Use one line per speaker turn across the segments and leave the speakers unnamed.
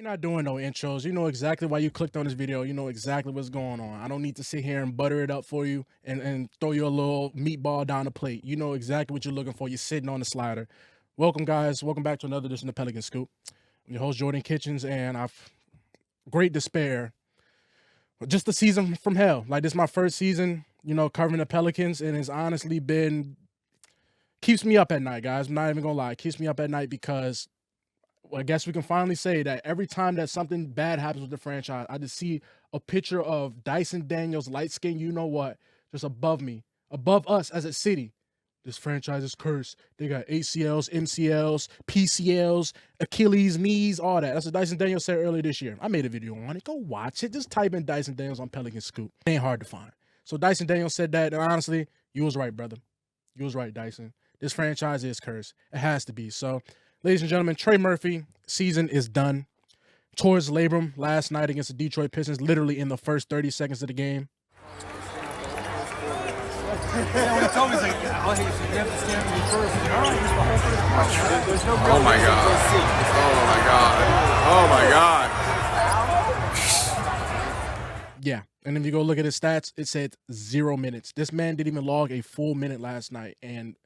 We're not doing no intros. You know exactly why you clicked on this video. You know exactly what's going on. I don't need to sit here and butter it up for you and throw you a little meatball down the plate. You know exactly what you're looking for. You're sitting on the slider. Welcome, guys. Welcome back to another edition of Pelicans Scoop. I'm your host, Jordan Kitchens, and I've great despair. Just the season from hell. Like, this is my first season, you know, covering the Pelicans, and it's honestly been keeps me up at night, guys. I'm not even gonna lie. It keeps me up at night because I guess we can finally say that every time that something bad happens with the franchise, I just see a picture of Dyson Daniels, light skin, you know what, just above me, above us as a city. This franchise is cursed. They got ACLs, MCLs, PCLs, Achilles, knees, all that. That's what Dyson Daniels said earlier this year. I made a video on it. Go watch it. Just type in Dyson Daniels on Pelicans Scoop. It ain't hard to find. So Dyson Daniels said that, and honestly, you was right, brother. You was right, Dyson. This franchise is cursed. It has to be. So, ladies and gentlemen, Trey Murphy season is done. Tore his labrum last night against the Detroit Pistons, literally in the first 30 seconds of the game.
When he told me, he's like, oh, hey, you have to stand me first. All right, he's the whole thing. There's no
Oh my God. Oh my God. Oh my God.
Yeah, and if you go look at his stats, it said 0 minutes. This man didn't even log a full minute last night and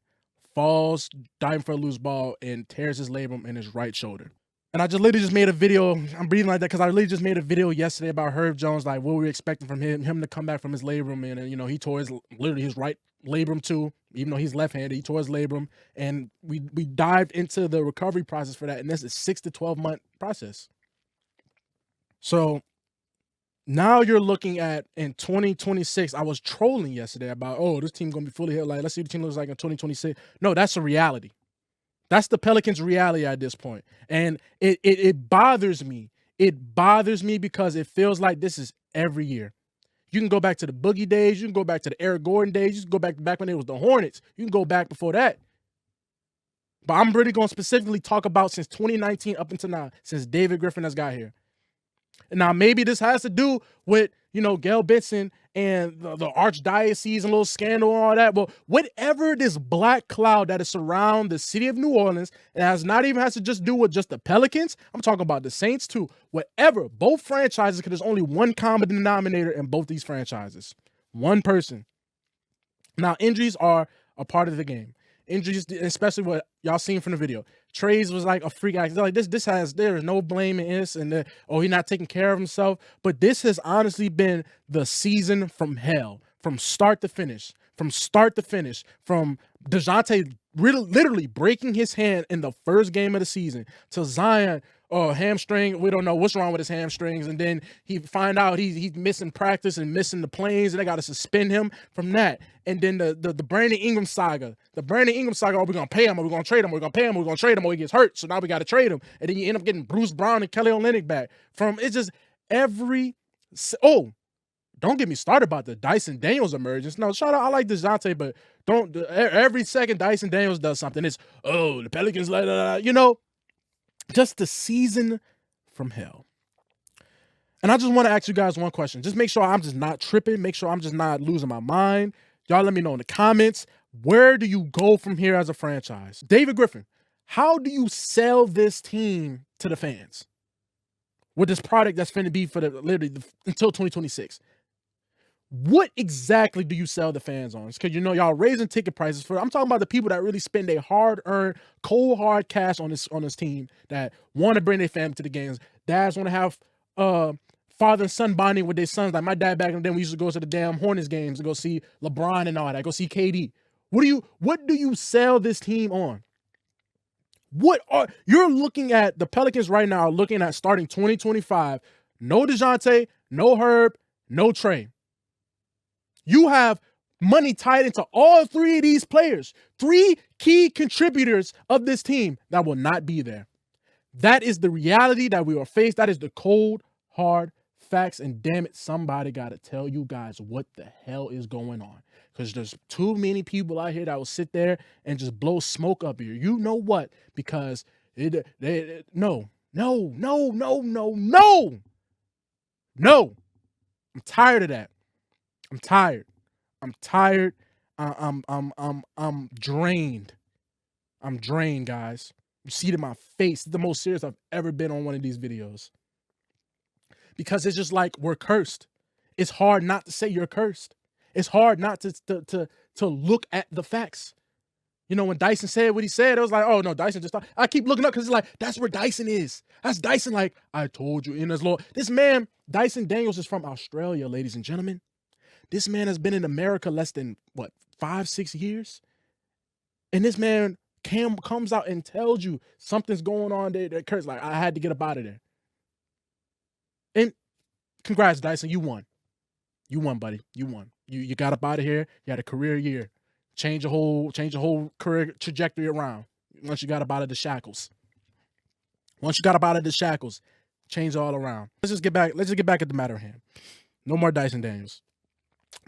falls, diving for a loose ball, and tears his labrum in his right shoulder. And I just literally just made a video. I'm breathing like that because I literally just made a video yesterday about Herb Jones, like what we were expecting from him to come back from his labrum, and you know he tore literally his right labrum too, even though he's left-handed. He tore his labrum, and we dived into the recovery process for that, and this is 6 to 12 month process. So now you're looking at in 2026. I was trolling yesterday about, oh, this team gonna be fully healed. Like, let's see what the team looks like in 2026. No, that's a reality. That's the Pelicans' reality at this point. And it bothers me. It bothers me because it feels like this is every year. You can go back to the Boogie days. You can go back to the Eric Gordon days. You can go back when it was the Hornets. You can go back before that. But I'm really going to specifically talk about since 2019 up until now, since David Griffin has got here. And now maybe this has to do with, you know, Gail Benson and the archdiocese and little scandal and all that. But whatever this black cloud that is surround the city of New Orleans, it has to just do with just the Pelicans. I'm talking about the Saints too. Whatever, both franchises, because there's only one common denominator in both these franchises. One person. Now, injuries are a part of the game. Injuries, especially what y'all seen from the video. Trey's was like a freak accident. Like there is no blame in this, and he's not taking care of himself. But this has honestly been the season from hell, from start to finish. From DeJounte literally breaking his hand in the first game of the season to Zion, hamstring. We don't know what's wrong with his hamstrings, and then he find out he's missing practice and missing the planes, and they got to suspend him from that. And then the Brandon Ingram saga. The Brandon Ingram saga. Are we gonna pay him? Are we gonna trade him? We're gonna pay him. We're gonna trade him. Or he gets hurt, so now we got to trade him. And then you end up getting Bruce Brown and Kelly Olynyk back. It's just every. Oh, don't get me started about the Dyson Daniels emergence. No, shout out. I like DeJounte, but don't every second Dyson Daniels does something, it's the Pelicans, you know, just the season from hell. And I just want to ask you guys one question. Just make sure I'm just not tripping. Make sure I'm just not losing my mind. Y'all let me know in the comments. Where do you go from here as a franchise? David Griffin, how do you sell this team to the fans with this product that's finna be for literally until 2026? What exactly do you sell the fans on? Because, you know, y'all raising ticket prices I'm talking about the people that really spend their hard-earned, cold, hard cash on this team, that want to bring their family to the games. Dads want to have father and son bonding with their sons. Like my dad back in the day, we used to go to the damn Hornets games to go see LeBron and all that, go see KD. What do you sell this team on? You're looking at the Pelicans right now, looking at starting 2025, no DeJounte, no Herb, no Trey. You have money tied into all three of these players, three key contributors of this team that will not be there. That is the reality that we are faced. That is the cold, hard facts. And damn it, somebody got to tell you guys what the hell is going on. Because there's too many people out here that will sit there and just blow smoke up here. You know what? Because no. I'm tired of that. I'm tired. I'm drained. I'm drained, guys. You see it in my face. It's the most serious I've ever been on one of these videos. because it's just like we're cursed. It's hard not to say you're cursed. It's hard not to look at the facts. You know, when Dyson said what he said, it was like, oh no, Dyson just thought. I keep looking up because it's like, that's where Dyson is. That's Dyson, like, I told you in his Lord. This man, Dyson Daniels, is from Australia, ladies and gentlemen. This man has been in America less than, what, 5-6 years? And this man comes out and tells you something's going on there that Kurt's like, I had to get up out of there. And congrats, Dyson, you won. You won, buddy. You won. You got up out of here. You had a career year. Change your whole career trajectory around once you got up out of the shackles. Once you got up out of the shackles, change all around. Let's just get back at the matter at hand. No more Dyson Daniels.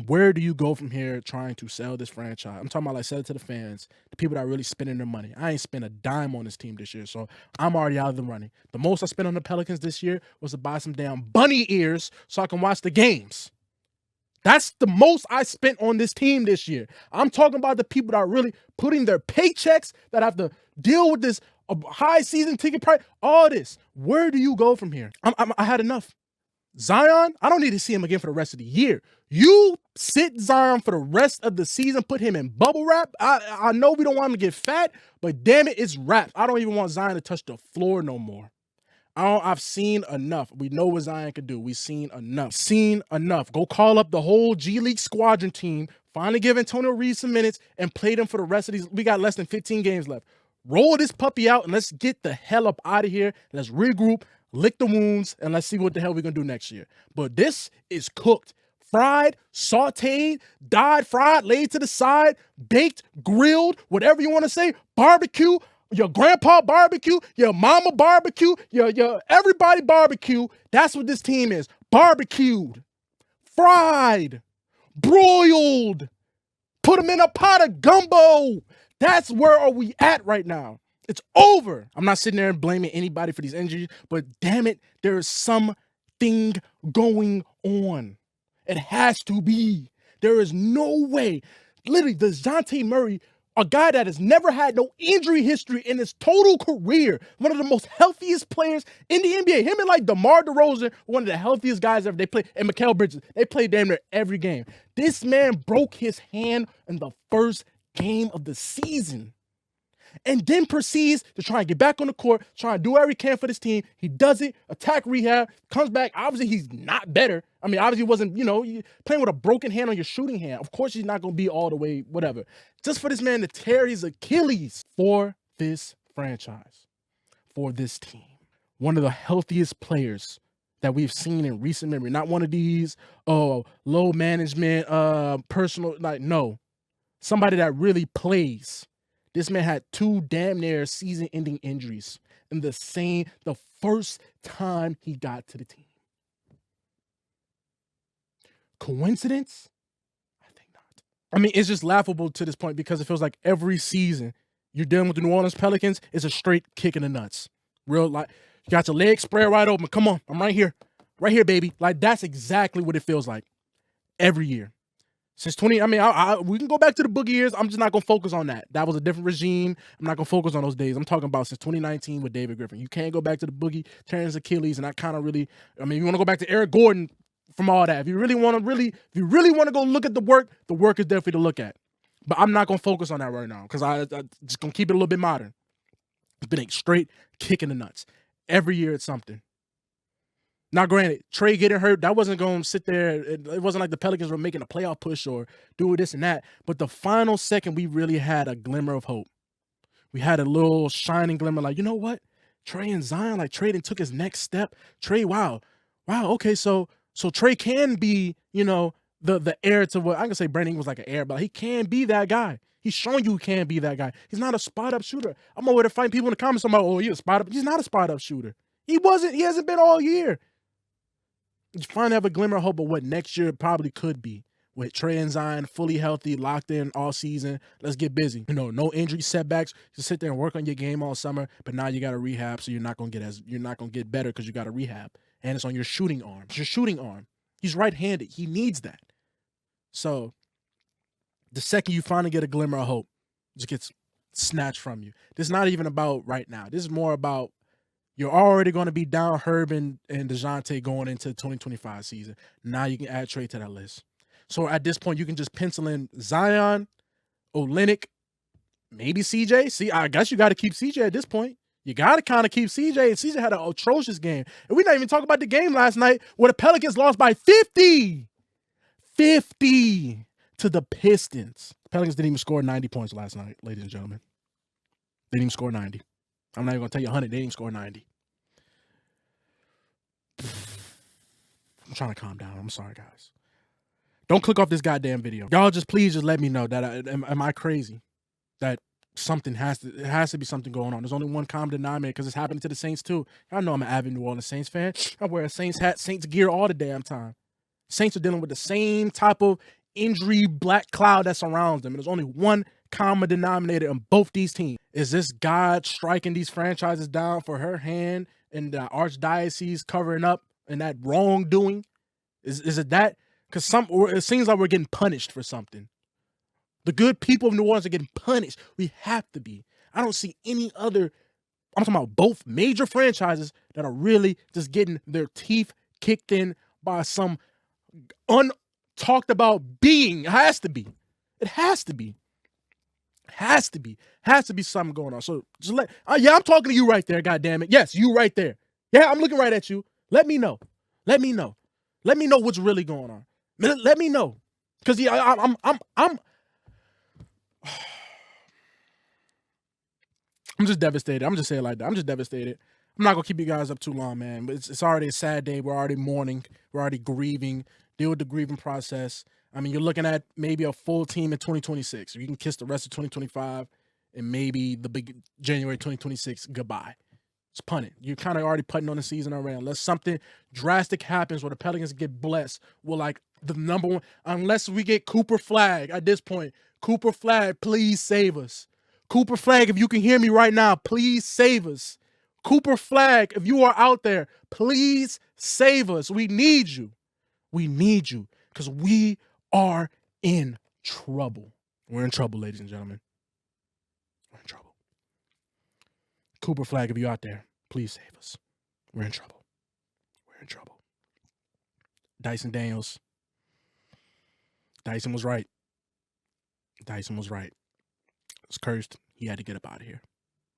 Where do you go from here trying to sell this franchise? I'm talking about like sell it to the fans, the people that are really spending their money. I ain't spent a dime on this team this year, so I'm already out of the running. The most I spent on the Pelicans this year was to buy some damn bunny ears so I can watch the games. That's the most I spent on this team this year. I'm talking about the people that are really putting their paychecks, that have to deal with this high season ticket price, all this. Where do you go from here? I had enough. Zion, I don't need to see him again for the rest of the year. You sit Zion for the rest of the season, put him in bubble wrap. I know we don't want him to get fat, but damn it, it's wrapped. I don't even want Zion to touch the floor no more. I've seen enough. We know what Zion could do. We've seen enough. Go call up the whole G League squadron team. Finally give Antonio Reeves some minutes and play them for the rest of these. We got less than 15 games left. Roll this puppy out and let's get the hell up out of here. Let's regroup, lick the wounds, and let's see what the hell we're going to do next year. But this is cooked. Fried, sauteed, dyed, fried, laid to the side, baked, grilled, whatever you want to say, barbecue, your grandpa barbecue, your mama barbecue, your everybody barbecue. That's what this team is. Barbecued, fried, broiled, put them in a pot of gumbo. That's where are we at right now. It's over. I'm not sitting there and blaming anybody for these injuries, but damn it, there is something going on. It has to be. There is no way. Literally, Dejounte Murray, a guy that has never had no injury history in his total career, one of the most healthiest players in the NBA. Him and like DeMar DeRozan, one of the healthiest guys ever. They play, and Mikal Bridges. They play damn near every game. This man broke his hand in the first game of the season, and then proceeds to try and get back on the court, try and do whatever he can for this team. He does it, attack rehab, comes back. Obviously, he's not better. I mean, obviously, he wasn't, playing with a broken hand on your shooting hand. Of course, he's not going to be all the way, whatever. Just for this man to tear his Achilles for this franchise, for this team. One of the healthiest players that we've seen in recent memory. Not one of these, low management, personal, like, no. Somebody that really plays. This man had 2 damn near season-ending injuries in the first time he got to the team. Coincidence? I think not. I mean, it's just laughable to this point because it feels like every season you're dealing with the New Orleans Pelicans is a straight kick in the nuts. Real, like, you got your legs spread right open. Come on, I'm right here. Right here, baby. Like, that's exactly what it feels like every year. Since we can go back to the boogie years. I'm just not going to focus on that. That was a different regime. I'm not going to focus on those days. I'm talking about since 2019 with David Griffin. You can't go back to the boogie, tearing his Achilles, and that kind of really, you want to go back to Eric Gordon from all that. If you really want to go look at the work is definitely to look at. But I'm not going to focus on that right now because I just going to keep it a little bit modern. It's been a straight kick in the nuts. Every year it's something. Now, granted, Trey getting hurt, that wasn't going to sit there. It wasn't like the Pelicans were making a playoff push or doing this and that. But the final second, we really had a glimmer of hope. We had a little shining glimmer like, you know what? Trey and Zion, like Trey took his next step. Trey, wow, okay, so Trey can be, the heir to what, I can say Brandon was like an heir, but he can be that guy. He's showing you he can be that guy. He's not a spot-up shooter. I'm over there fighting people in the comments about, oh, he's a spot-up. He's not a spot-up shooter. He hasn't been all year. You finally have a glimmer of hope of what next year probably could be. With Trey and Zion fully healthy, locked in all season. Let's get busy. No injury setbacks. Just sit there and work on your game all summer. But now you got to rehab, so you're not gonna get better because you got to rehab. And it's on your shooting arm. It's your shooting arm. He's right-handed. He needs that. So the second you finally get a glimmer of hope, it just gets snatched from you. This is not even about right now. This is more about You're already going to be down Herb and DeJounte going into the 2025 season. Now you can add Trey to that list. So at this point, you can just pencil in Zion, Olynyk, maybe CJ. See, I guess you got to keep CJ at this point. You got to kind of keep CJ. And CJ had an atrocious game. And we're not even talking about the game last night where the Pelicans lost by 50. 50 to the Pistons. The Pelicans didn't even score 90 points last night, ladies and gentlemen. They didn't even score 90. I'm not even going to tell you 100. They didn't even score 90. I'm trying to calm down. I'm sorry, guys. Don't click off this goddamn video. Y'all please let me know that am I crazy? That something has to be something going on. There's only one common denominator because it's happening to the Saints too. Y'all know I'm an avid New Orleans Saints fan. I wear a Saints hat, Saints gear all the damn time. Saints are dealing with the same type of injury black cloud that surrounds them. And there's only one common denominator in both these teams. Is this God striking these franchises down for her hand and the archdiocese covering up and that wrongdoing? Is it that? Because it seems like we're getting punished for something. The good people of New Orleans are getting punished. We have to be. I don't see any other. I'm talking about both major franchises that are really just getting their teeth kicked in by some untalked about being. It has to be. It has to be. Has to be. Has to be something going on. So just yeah, I'm talking to you right there, goddammit. Yes, you right there. Yeah, I'm looking right at you. Let me know. Let me know. Let me know what's really going on. Let me know. Because yeah, I'm just devastated. I'm just saying it like that. I'm just devastated. I'm not gonna keep you guys up too long, man. But it's already a sad day. We're already mourning. We're already grieving. Deal with the grieving process. I mean, you're looking at maybe a full team in 2026. You can kiss the rest of 2025 and maybe the big January 2026 goodbye. It's punting. You're kind of already putting on the season already. Unless something drastic happens where the Pelicans get blessed, we're like the number one. Unless we get Cooper Flag at this point. Cooper Flag, please save us. Cooper Flag, if you can hear me right now, please save us. Cooper Flag, if you are out there, please save us. We need you. We need you because we are in trouble. We're in trouble, ladies and gentlemen. We're in trouble. Cooper Flag, if you're out there, please save us. We're in trouble. We're in trouble. Dyson Daniels. Dyson was right. Dyson was right. It was cursed. He had to get up out of here.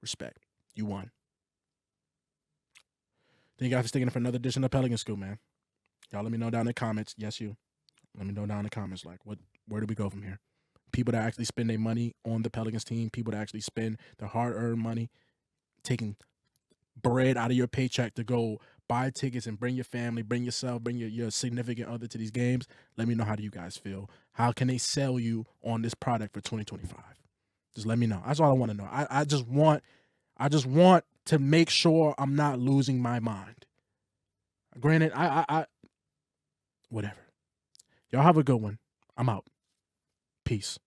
Respect. You won. Thank you guys for sticking in for another edition of Pelicans Scoop, man. Y'all let me know down in the comments. Yes, you. Let me know down in the comments, like, where do we go from here? People that actually spend their money on the Pelicans team, people that actually spend their hard-earned money, taking bread out of your paycheck to go buy tickets and bring your family, bring yourself, bring your significant other to these games. Let me know, how do you guys feel? How can they sell you on this product for 2025? Just let me know. That's all I want to know. I just want to make sure I'm not losing my mind. Granted, I whatever. Y'all have a good one. I'm out. Peace.